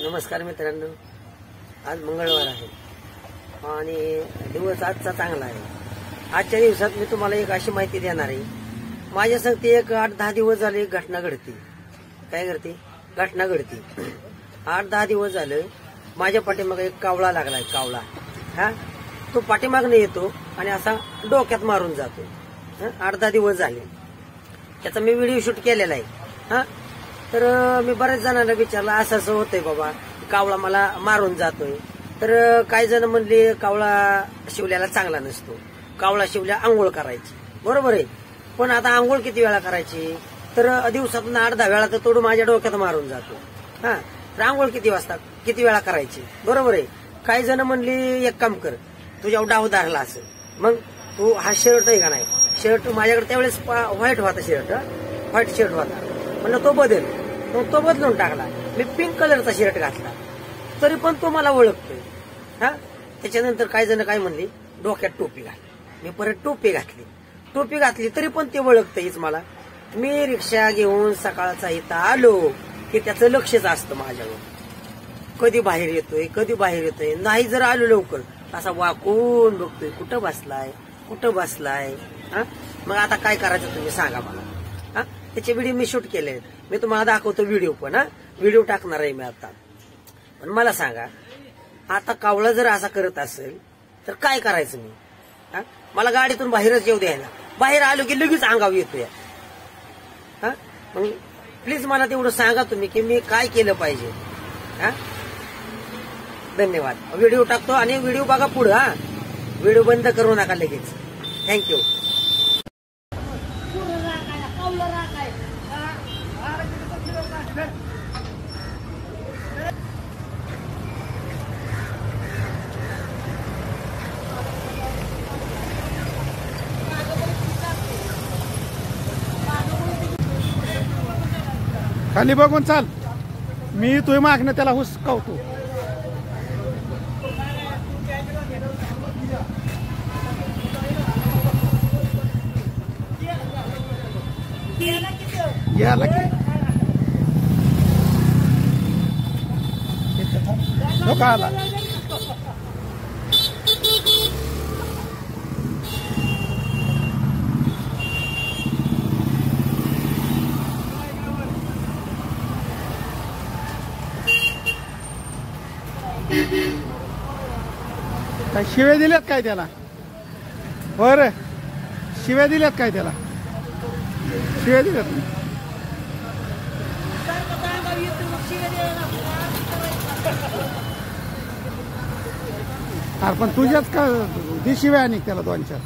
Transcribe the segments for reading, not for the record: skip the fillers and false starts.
नमस्कार मित्रांनो, आज मंगळवार आहे आणि दिवस आजचा चांगला आहे। आजच्या दिवसात मी तुम्हाला एक अशी माहिती देणार आहे। माझ्या संगती एक 8-10 दिवस झाले एक घटना घडती। काय घडती? घटना घडती। 8-10 दिवस झाले माझ्या पाठीमागे एक कावळा लागलाय। कावळा हा तो पाठीमागने येतो आणि असा डोक्यात मारून जातो। 8-10 दिवस झाले त्याचा मी व्हिडिओ शूट केलेला आहे। तर मी बऱ्याच जणांना विचारलं, असं असं होतंय बाबा, कावळा मला मारून जातोय। तर काही जण म्हणले कावळा शिवल्याला चांगला नसतो, कावळा शिवल्या आंघोळ करायची। बरोबर आहे, पण आता आंघोळ किती वेळा करायची? तर दिवसातून 8-10 वेळा तर तोडू माझ्या डोक्यात मारून जातो। तर आंघोळ किती वेळा करायची? बरोबर आहे। काही जण म्हणले एक काम कर, तुझ्यावर डाव धरला असेल, मग तू हा शर्ट आहे का नाही, शर्ट माझ्याकडे त्यावेळेस व्हाईट होता, शर्ट व्हाईट शर्ट होता, म्हणलं तो बदल, मग तो बदलून टाकला। मी पिंक कलरचा शर्ट घातला तरी पण तो मला ओळखतोय। त्याच्यानंतर काही जण काय म्हणले, डोक्यात टोपी घातली। मी परत टोपी घातली तरी पण ते ओळखतंयच मला। मी रिक्षा घेऊन सकाळचा इथं आलो की त्याचं लक्षच असतं माझ्यावर, कधी बाहेर येतोय नाही जर आलो लवकर असा वाकून बघतोय, कुठं बसलाय। मग आता काय करायचं तुम्ही सांगा मला। त्याचे व्हिडिओ मी शूट केले, मी तुम्हाला दाखवतो व्हिडिओ पण। व्हिडिओ टाकणार आहे मी आता। पण मला सांगा, आता कावळा जर असा करत असेल तर काय करायचं मी? मला गाडीतून बाहेरच येऊ द्यायला, बाहेर आलो की लगेच अंगावर येतोय। मग प्लीज मला तेवढं सांगा तुम्ही की मी काय केलं पाहिजे। धन्यवाद। व्हिडिओ टाकतो आणि व्हिडिओ बघा पुढं। व्हिडिओ बंद करू नका लगेच। थँक्यू। खाली बघून चाल, मी तुझ्या मागणं त्याला हुसकावतो। याला की नको आला। काय शिव्या दिल्यात काय त्याला? बरं, शिव्या दिल्यात काय त्याला? शिव्या दिल्यात ना? अरे पण तुझ्याच का दे शिव्या आणि त्याला 2-4।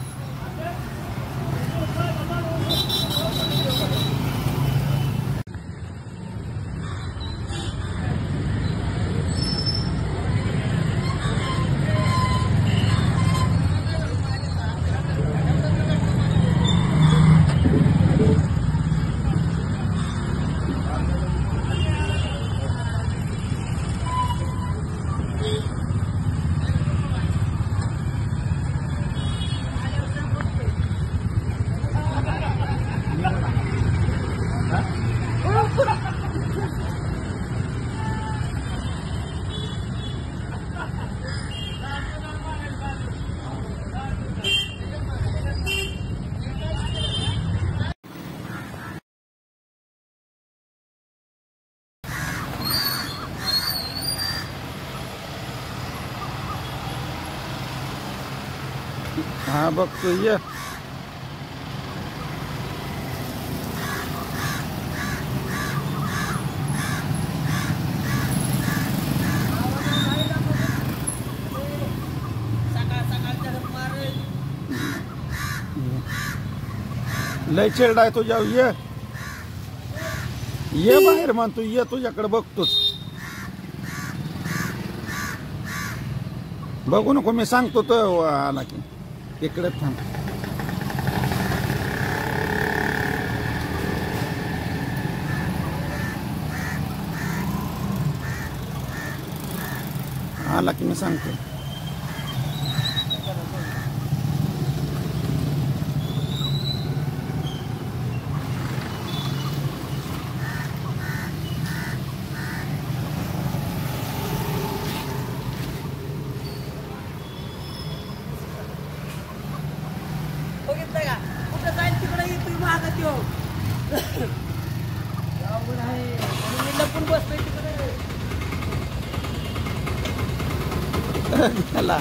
हा बघतो ये। लय चिरडा आहे तुझ्या, ये बाहेर म्हणतो, ये तुझ्याकडे बघतोच। बघू नको, मी सांगतो तो आला की इकडे थांब। आला की मी सांगतो। त्यो अवघड आहे आणि मी लपून बसलोय तिकडे त्याला